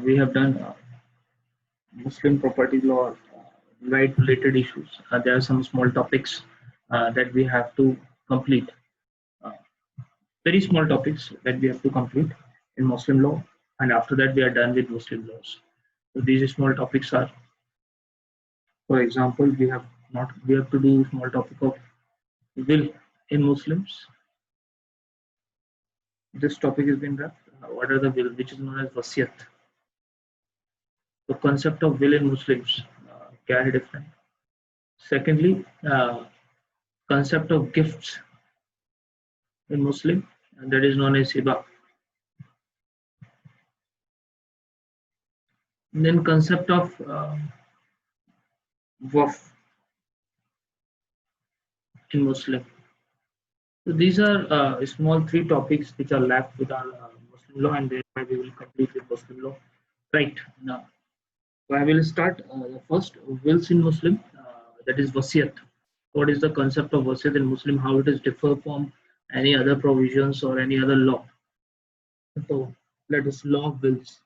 We have done Muslim property law, right related issues. There are some small topics that we have to complete. Uh, Very small topics that we have to complete in Muslim law, and after that we are done with Muslim laws. So these small topics are, for example, we have to do small topic of will in Muslims. This topic has been wrapped. What are the will, which is known as wasiyat. The concept of will in Muslims, क्या है different. Secondly, concept of gifts in Muslim, and that is known as hiba. And then concept of waqf in Muslim. So these are small three topics which are left with our Muslim law, and thereby we will complete with Muslim law. Right now, so I will start the first wills in Muslim. That is wasiyat. What is the concept of wasiyat in Muslim? How it is differ from any other provisions or any other law? So let us law of wills.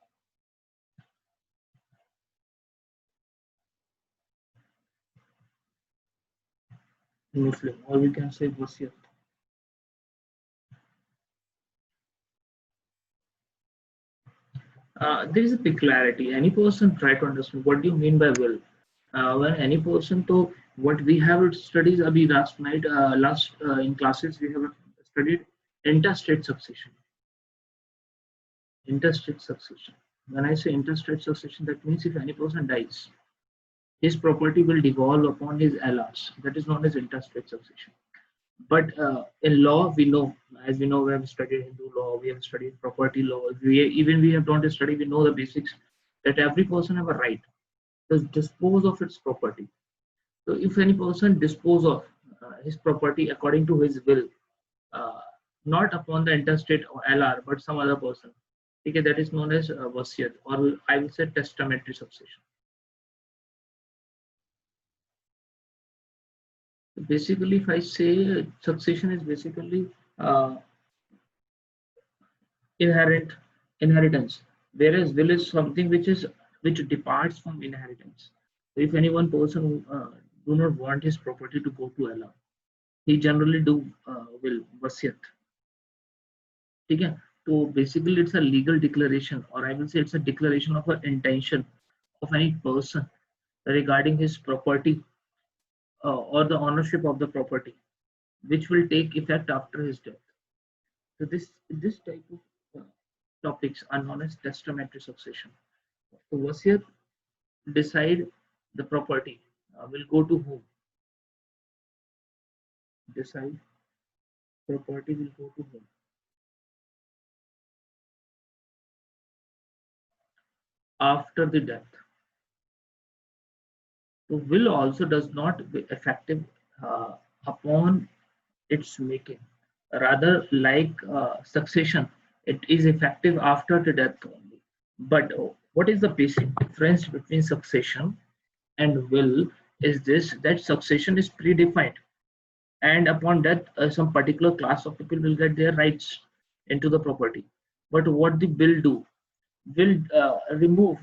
In Muslim, or we can say wasiyat. There is a peculiarity. Any person try to understand what do you mean by will. When any person, so what we have studied abhi last night, in classes we have studied interstate succession. Interstate succession. When I say interstate succession, that means if any person dies, his property will devolve upon his heirs. That is known as interstate succession. But in law, we know, as we know, we have studied Hindu law, we have studied property law, we have not studied, we know the basics that every person have a right to dispose of its property. So if any person dispose of his property according to his will, not upon the interstate or LR, but some other person, okay, that is known as wasiyat, or I will say testamentary succession. Basically, if I say succession is basically inheritance, whereas will is something which departs from inheritance. So if any one person do not want his property to go to Allah, he generally do will wasiyat. Okay? So basically, it's a legal declaration, or I will say it's a declaration of an intention of any person regarding his property or the ownership of the property, which will take effect after his death. So this type of topics are known as testamentary succession. So wasiyat decide the property will go to whom. Decide property will go to whom. After the death. So will also does not be effective upon its making. Rather, like succession, it is effective after the death only. But what is the basic difference between succession and will is this, that succession is predefined, and upon death some particular class of people will get their rights into the property. But what the will do will remove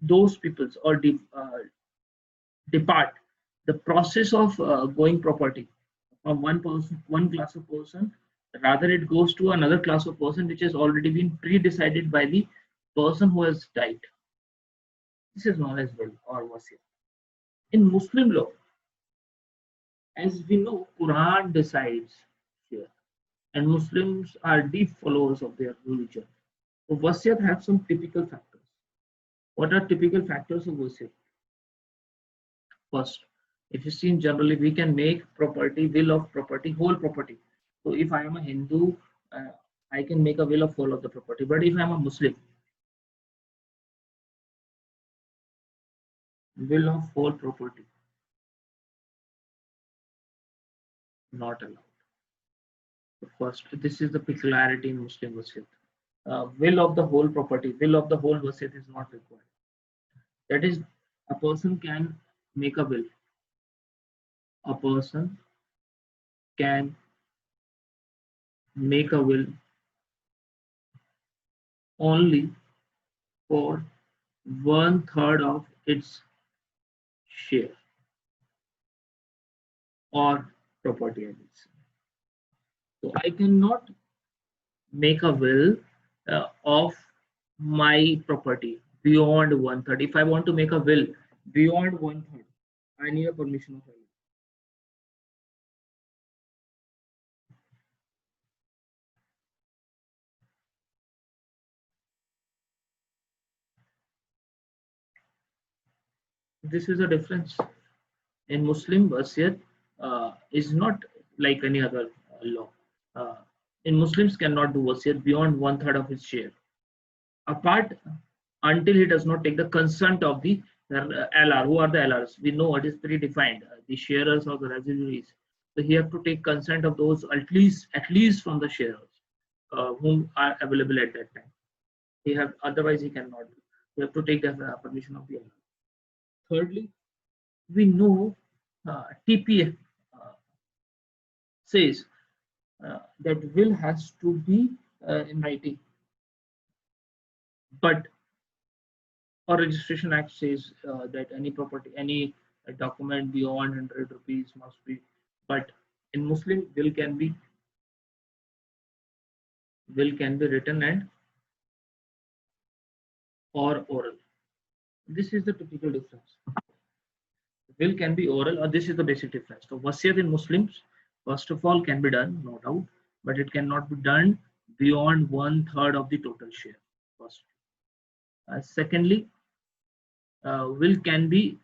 those peoples or depart the process of going property from one person, one class of person. Rather, it goes to another class of person which has already been pre-decided by the person who has died. This is known as will or wasiyat. In Muslim law, as we know, Quran decides here, and Muslims are deep followers of their religion. So wasiyat have some typical factors. What are typical factors of wasiyat? First, if you see generally, we can make property, will of property, whole property. So if I am a Hindu, I can make a will of whole of the property. But if I am a Muslim, will of whole property, not allowed. So first, this is the peculiarity in Muslim wasiyat. Will of the whole property, will of the whole wasiyat is not required. That is, a person can make a will. A person can make a will only for 1/3 of its share or property, I will say. So I cannot make a will of my property beyond 1/3. If I want to make a will beyond 1/3, I need a permission of my will. This is a difference. In Muslim, wasiyat is not like any other law. Uh, in Muslims cannot do wasiyat beyond 1/3 of his share, apart until he does not take the consent of the LR. Who are the LRs? We know it is predefined. The sharers or the residuaries. So he have to take consent of those at least from the sharers whom are available at that time. He have otherwise he cannot do. You have to take the permission of the LR. Thirdly, we know TPA says that will has to be in writing, but our registration act says that any property, any document beyond 100 rupees must be. But in Muslim, will can be written and or oral. This is the typical difference. Will can be oral, or this is the basic difference. So wasiyat in Muslims, first of all, can be done, no doubt, but it cannot be done beyond 1/3 of the total share. First, secondly, will can be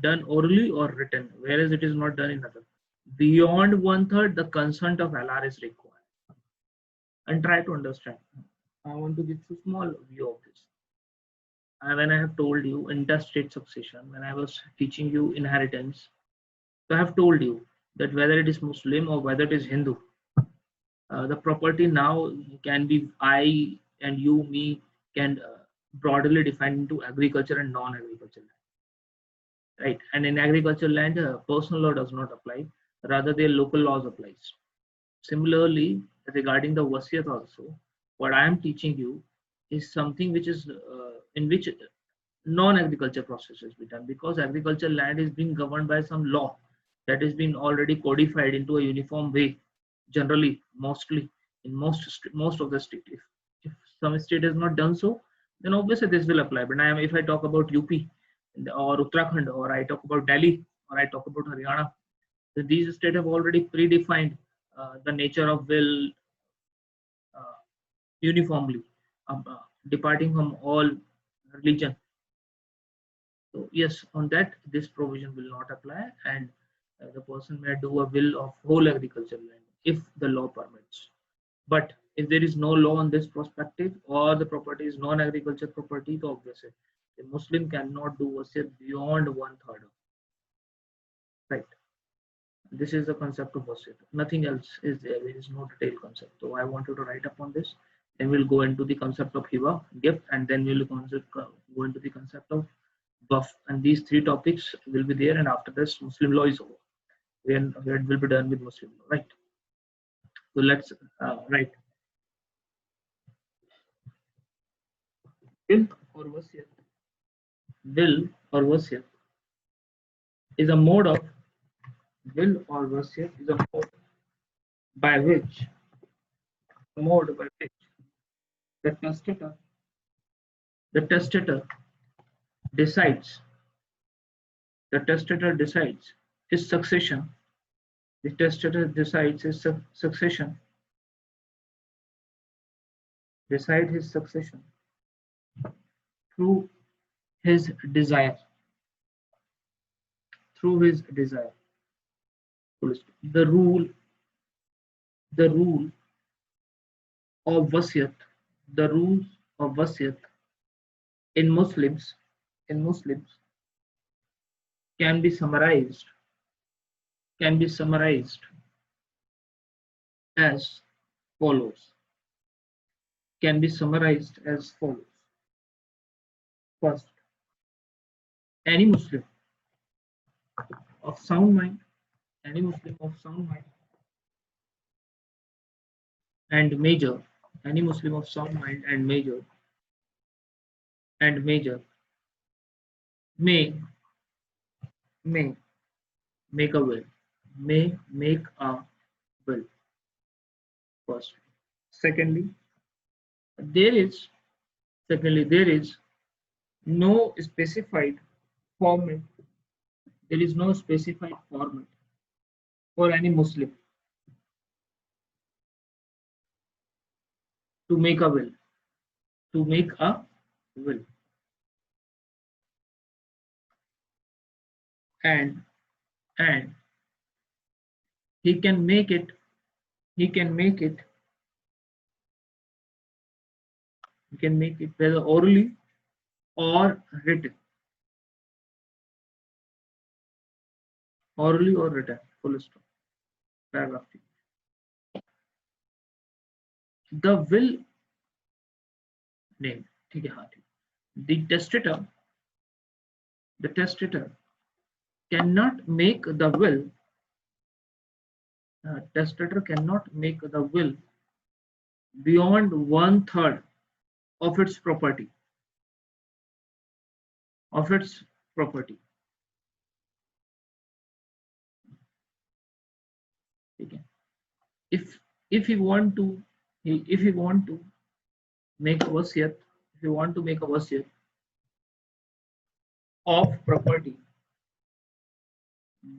done orally or written, whereas it is not done in other. Beyond 1/3, the consent of LR is required. And try to understand. I want to give you a small view of this. When I have told you interstate succession, when I was teaching you inheritance, so I have told you that whether it is Muslim or whether it is Hindu, the property now can be I and you, me, can broadly defined into agriculture and non-agriculture land, right? And in agricultural land, personal law does not apply; rather, their local laws applies. Similarly, regarding the wasiyat also, what I am teaching you is something which is in which non-agriculture processes be done, because agricultural land is being governed by some law that has been already codified into a uniform way. Generally, mostly in most of the state, if some state has not done so, then obviously this will apply. But if I talk about UP or Uttarakhand, or I talk about Delhi, or I talk about Haryana, these states have already predefined the nature of will uh, uniformly, departing from all religion. So yes, on that this provision will not apply, and the person may do a will of whole agricultural land if the law permits. But if there is no law on this perspective, or the property is non-agriculture property, so obviously the Muslim cannot do wasiyat beyond 1/3. Right. This is the concept of wasiyat. Nothing else is there. There is no detailed concept. So I want you to write up on this. Then we'll go into the concept of hiba, gift, and then we'll go into the concept of buff. And these three topics will be there. And after this, Muslim law is over. Then it will be done with Muslim law, right? So let's write will or wasiyat. Will or wasiyat is a mode of will or wasiyat is a by which mode by which the testator the testator decides the testator decides his succession. The testator decides his succession. Decide his succession through his desire. Through his desire. The rule. The rule of wasiyat. The rules of wasiyat in Muslims. In Muslims can be summarized. Can be summarized as follows. Can be summarized as follows. First, any Muslim of sound mind, any Muslim of sound mind and major, any Muslim of sound mind and major, and major may may make a will. May make a will. First. Secondly, there is there is no specified format. There is no specified format for any Muslim to make a will. To make a will, and and he can make it. He can make it. He can make it whether orally or written. Orally or written. Full stop. Paragraph 3. The will name. ठीक है हाँ ठीक. The testator cannot make the will. Testator cannot make the will beyond 1/3 of its property. Of its property. Okay. If you want to make a wasiyat, if you want to make a wasiyat of property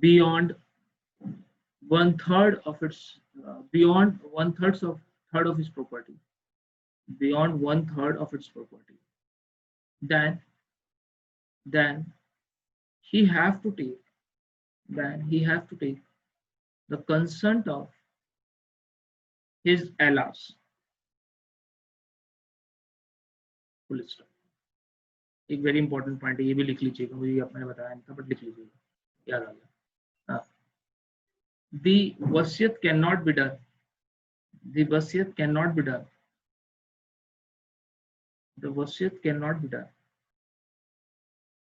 beyond 1/3 of its beyond 1/3 of his property, beyond 1/3 of its property, then he have to take the consent of his allies. Full stop. एक very important point है, ये भी लिख लीजिएगा, मुझे आपने बताया नहीं था बट लिख लीजिएगा, याद आ गया. The wasiyat cannot be done. The wasiyat cannot be done. The wasiyat cannot be done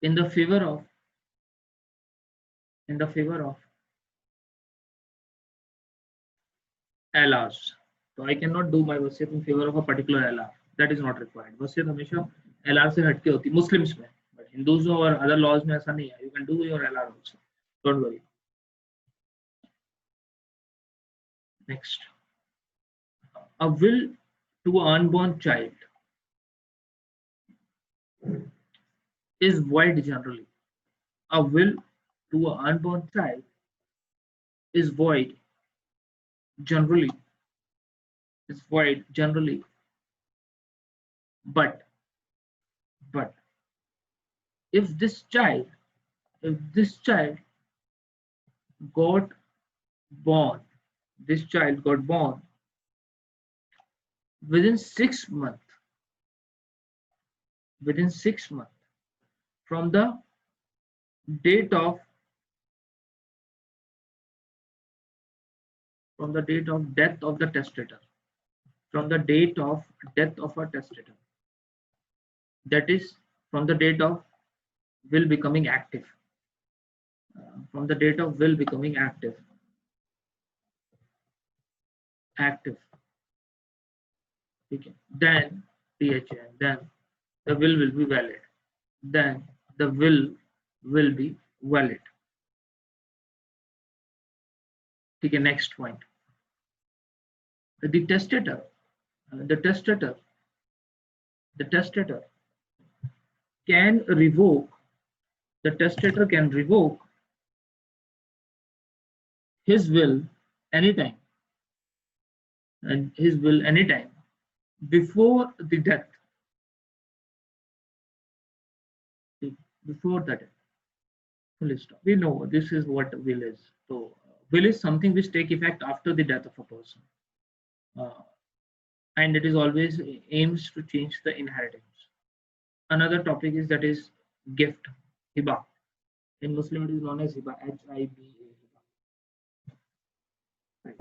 in the favor of allies. So I cannot do my wasiyat in favor of a particular ally. That is not required. wasiyat हमेशा ally से हटके होती है Muslims में, but Hindus और other laws में ऐसा नहीं है. You can do your ally also. Don't worry. Next, a will to an unborn child is void generally. A will to an unborn child is void generally. Is void generally. But if this child got born, within 6 months, from the date of death of the testator, that is from the date of will becoming active, okay. Then then the will be valid. Okay, next point. The testator can revoke his will anytime, before the death. Before that, full stop. We know this is what will is. So will is something which take effect after the death of a person, and it is always aims to change the inheritance. Another topic is that is gift, hiba. In Muslim it is known as hiba, H-I-B-A, hiba. Right.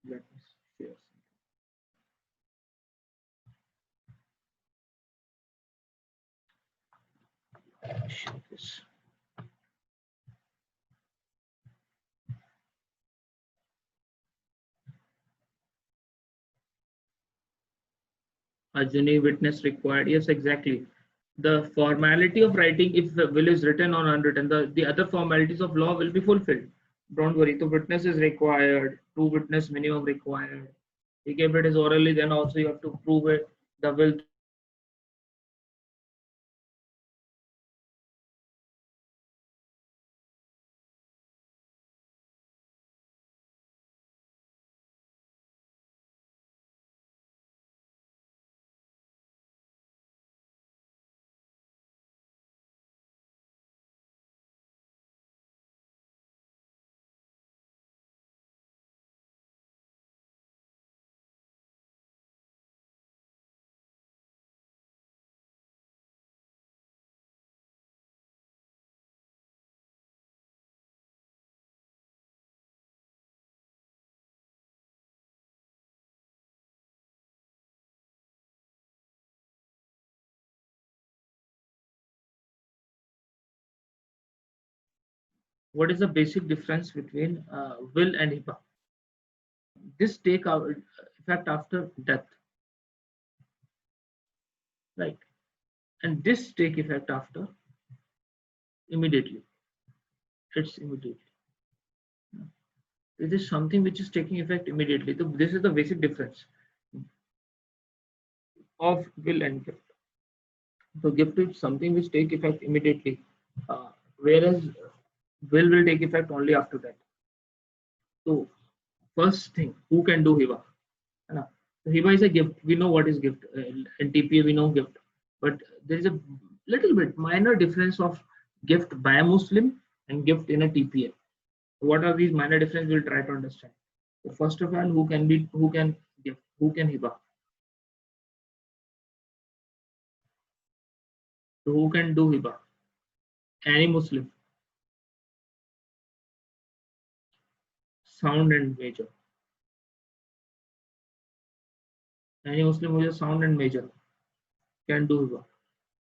Let me share something. Share this. Ajuni witness required. Yes, exactly. The formality of writing, if the will is written or unwritten, the other formalities of law will be fulfilled. Don't worry. The witness is required. Two witness minimum required. If it is orally, then also you have to prove it. The will through affidavit. What is the basic difference between will and hiba? This take effect after death, right? And this take effect after immediately. It's immediately. It is something which is taking effect immediately. So this is the basic difference of will and gift. So gift is something which take effect immediately, whereas will take effect only after that. So first thing, who can do hiba? है ना? So hiba is a gift. We know what is gift. In TPA we know gift, but there is a little bit minor difference of gift by a Muslim and gift in a TPA. What are these minor differences? We'll try to understand. So first of all, who can give, who can hiba? So who can do hiba? Any Muslim. Sound and major. Any Muslim who is sound and major can do hiba.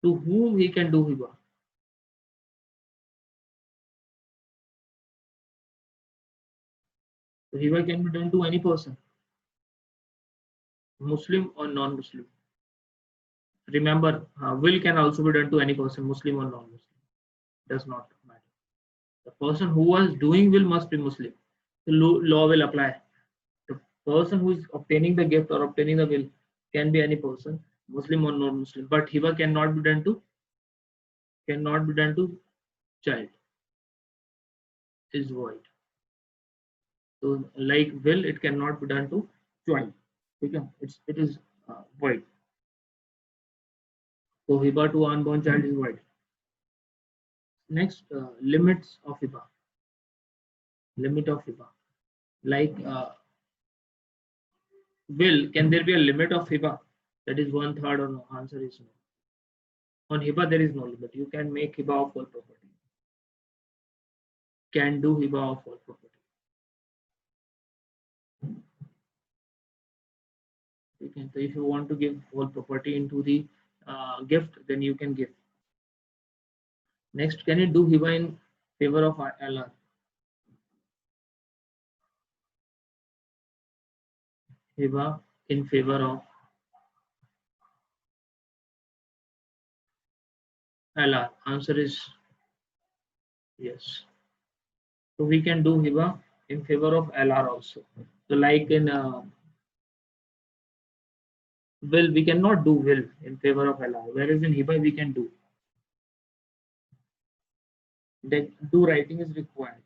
To whom he can do hiba? So hiba can be done to any person, Muslim or non-Muslim. Remember, will can also be done to any person, Muslim or non-Muslim. Does not matter. The person who was doing will must be Muslim. The law will apply. The person who is obtaining the gift or obtaining the will can be any person, Muslim or non-Muslim. But hiba cannot be done to child. Is void. So like will, it cannot be done to child. Okay, it is void. So hiba to unborn child is void. Next, limits of hiba. Limit of hiba. Like will, can there be a limit of hiba? That is 1/3 or no? Answer is no. On hiba there is no limit. You can make hiba of all property. Can do hiba of all property. You can. So if you want to give all property into the gift, then you can give. Next, can you do hiba in favor of LR? Hiba in favor of LR. Answer is yes. So we can do hiba in favor of LR also. So like in will, we cannot do will in favor of LR, whereas in hiba we can do. That do writing is required.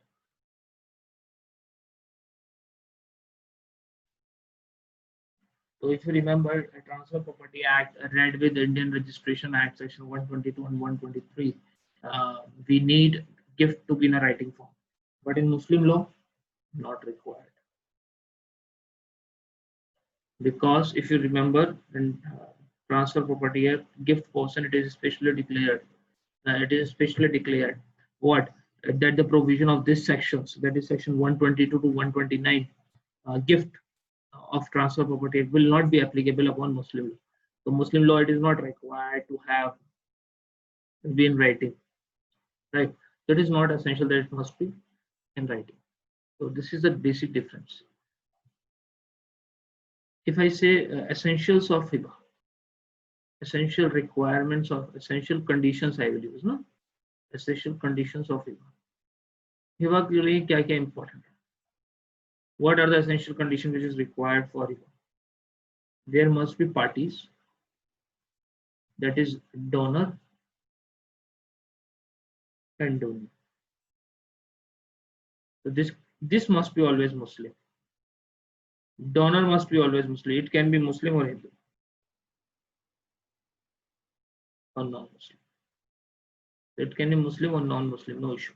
So if you remember, a Transfer Property Act read with Indian Registration Act section 122 and 123, we need gift to be in a writing form. But in Muslim law, not required. Because if you remember, in Transfer Property Act, gift portion, it is specially declared. What? That the provision of this sections, that is section 122 to 129, gift of transfer property will not be applicable upon Muslim law. So Muslim law, it is not required to have be in writing, right? So it is not essential that it must be in writing. So this is the basic difference. If I say essentials of hiba, essential requirements of essential conditions I will use, no? Essential conditions of Hiba. Hiba के लिए क्या क्या important है? What are the essential conditions which is required for Hiba? There must be parties, that is donor and donee. So this must be always Muslim. Donor must be always Muslim. It can be Muslim or Hindu or non-Muslim. It can be Muslim or non-Muslim, no issue.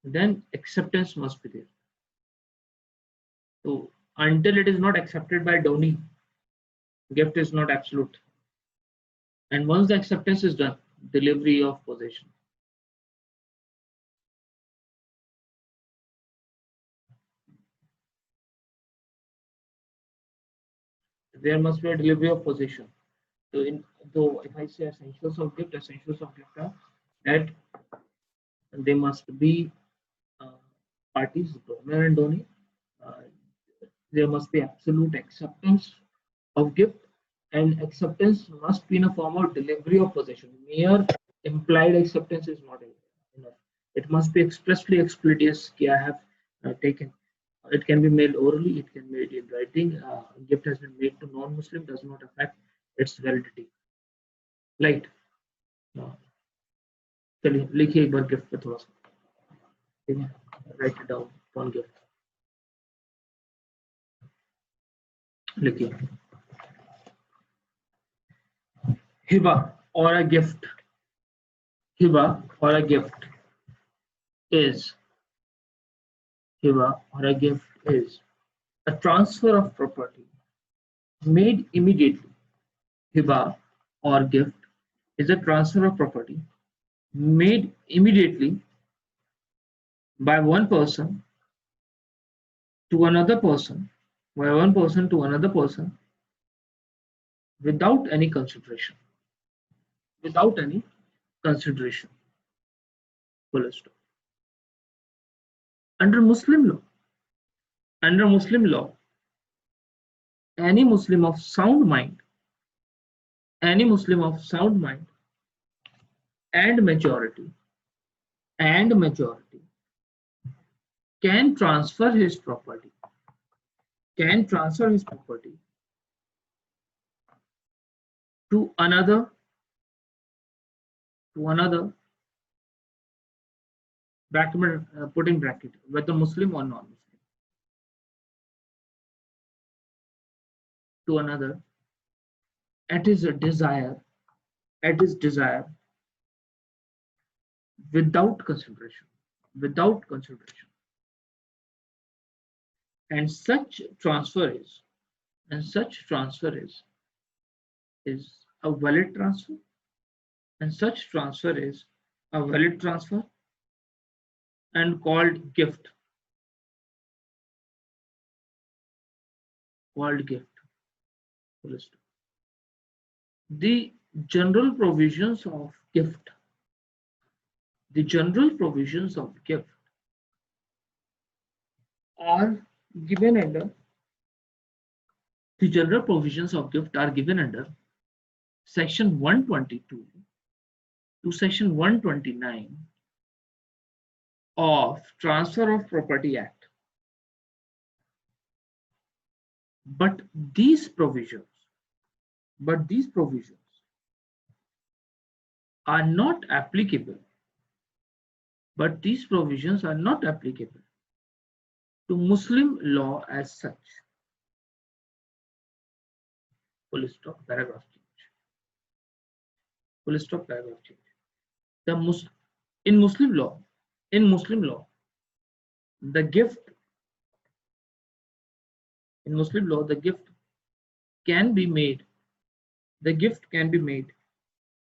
Then acceptance must be there. So until it is not accepted by donee, gift is not absolute. And once the acceptance is done, delivery of possession. There must be a delivery of possession. So if I say essentials of gift are that they must be parties, donor and donee. There must be absolute acceptance of gift, and acceptance must be in a form of delivery of possession. Mere implied acceptance is not enough. It must be expressly explicit. I have taken. It can be mailed orally, it can be made in writing. Gift has been made to non-Muslim, does not affect its validity. Right. चलिए लिखिए एक बार gift पे थोड़ा सा, ठीक है, right it down on gift. लिखिए Hiba or a gift. Hiba or a gift is a transfer of property made immediately. Hiba or gift is a transfer of property made immediately by one person to another person, without any consideration. Full stop. Under Muslim law, any Muslim of sound mind and majority can transfer his property to another put in bracket, whether Muslim or non-Muslim, to another at his desire, without consideration. And such transfer is a valid transfer, and called gift. The general provisions of gift are given under section 122 to section 129 of Transfer of Property Act. But these provisions are not applicable to Muslim law as such. Full stop, paragraph change. In Muslim law, the gift can be made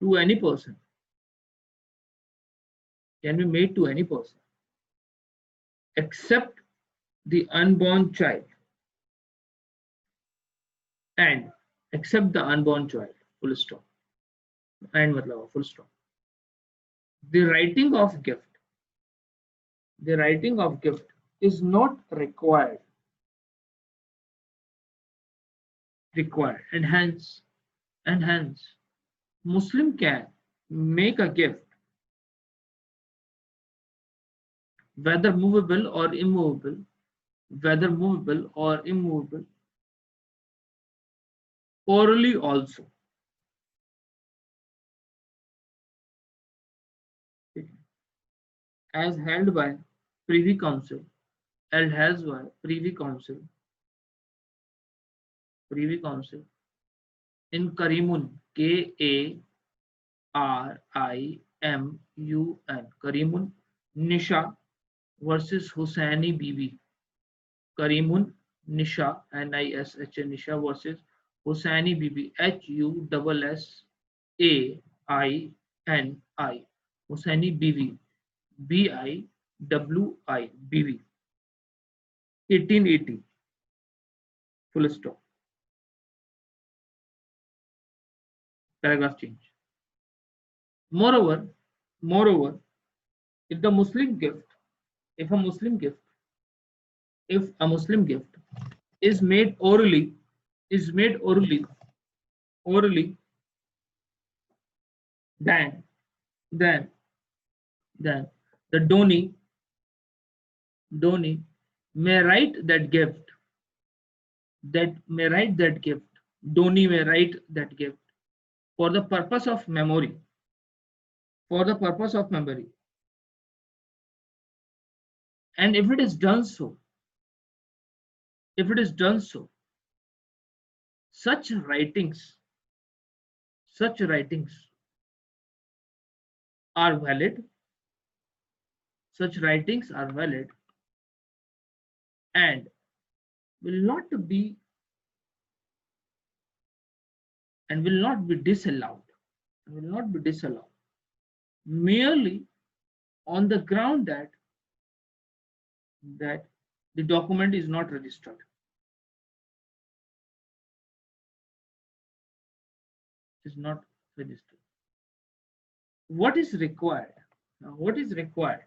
to any person, except the unborn child, full stop. And matlab full stop. The writing of gift is not required, and hence and hence Muslim can make a gift, whether movable or immovable, whether movable or immovable, orally also. As held by Privy Council, held as by Privy Council in Karimun, Karimun, Karimun Nisha versus Hussaini Bibi. Karimun Nisha, Nisha, Nisha versus Hussaini Bibi, Husaini, Hussaini Bibi, Biwi, 1880, full stop. Paragraph change. Moreover, if the Muslim gift, if a Muslim gift is made orally, then then the donee may write that gift, donee may write that gift for the purpose of memory, and if it is done so, such writings are valid, and will not be disallowed, merely on the ground that the document is not registered. What is required? Now, what is required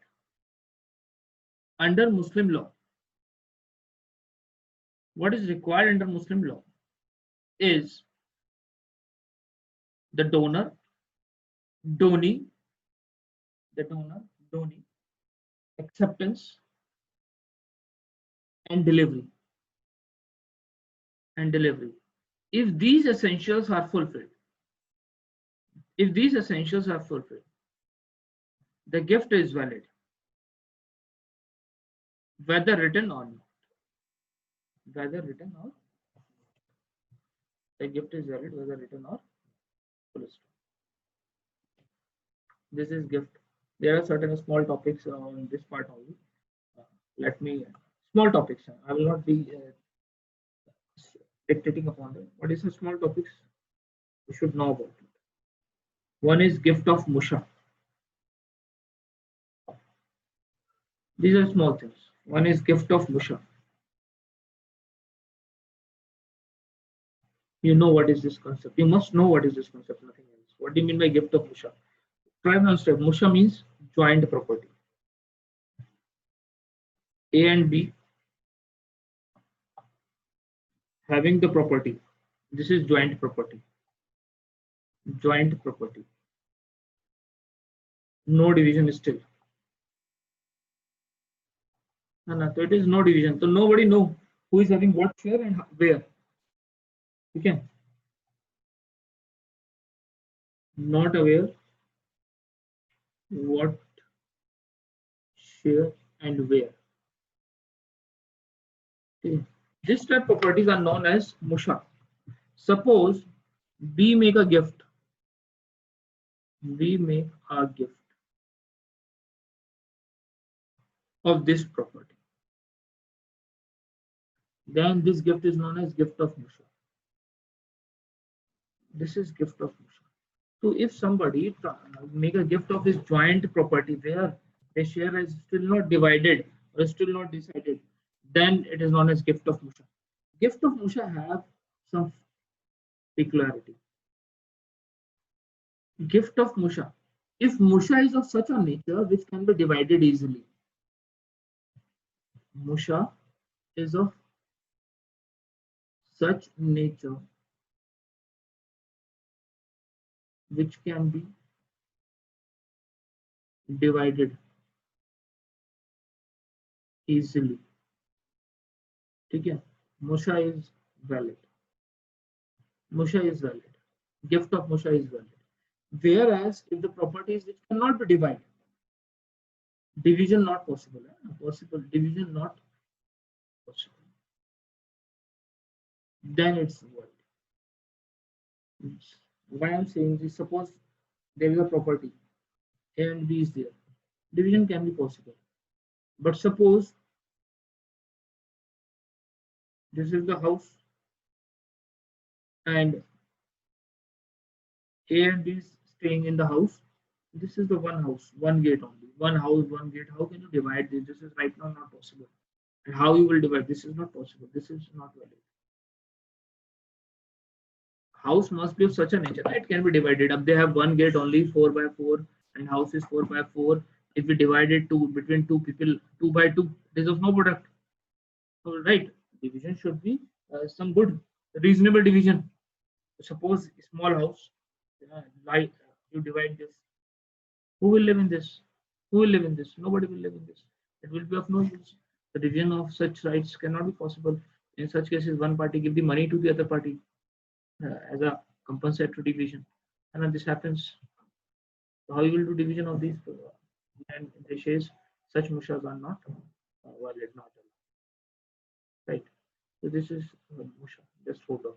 under Muslim law? What is required under Muslim law is the donor, donee, acceptance, and delivery. If these essentials are fulfilled, the gift is valid, whether written or not. The gift is valid, whether written or full stop. This is gift. There are certain small topics on this part only. Small topics. I will not be dictating upon them. What is the small topics? You should know about it. One is gift of Musha. These are small things. One is gift of Musha. You know what is this concept. You must know what is this concept, nothing else. What do you mean by gift of Musha? Try one step. Musha means joint property. A and B having the property. This is joint property. No division still. No, so it is no division. So nobody know who is having what share and where. Okay. Not aware what share and where. Okay. This type of properties are known as Musha. Suppose we make a gift. Of this property. Then this gift is known as gift of Musha. This is gift of Musha. So if somebody make a gift of his joint property where the share is still not divided or still not decided, then it is known as gift of Musha. Gift of Musha have some peculiarity. Gift of Musha. If Musha is of such a nature which can be divided easily, Musha is of such nature which can be divided easily. Okay, musha is valid. Musha is valid. Gift of musha is valid. Whereas if the properties which cannot be divided, division not possible. Possible division not possible. Then it's void. Why I'm saying this? Suppose there is a property A and B is there. Division can be possible. But suppose this is the house and A and B is staying in the house. This is the one house, one gate only. One house, one gate. How can you divide this? This is right now not possible. And how you will divide? This is not possible. This is not valid. House must be of such a nature. It can be divided. Up they have one gate only 4 by 4, and house is 4 by 4. If we divide it between two people 2 by 2, it is of no product. So right, division should be some good, reasonable division. Suppose small house, like you divide this. Who will live in this? Who will live in this? Nobody will live in this. It will be of no use. The division of such rights cannot be possible. In such cases, one party give the money to the other party as a compensatory division, and then this happens. So how you will do division of these? And this is such mushas are not valid, not allowed. Right. So this is musha, just photo.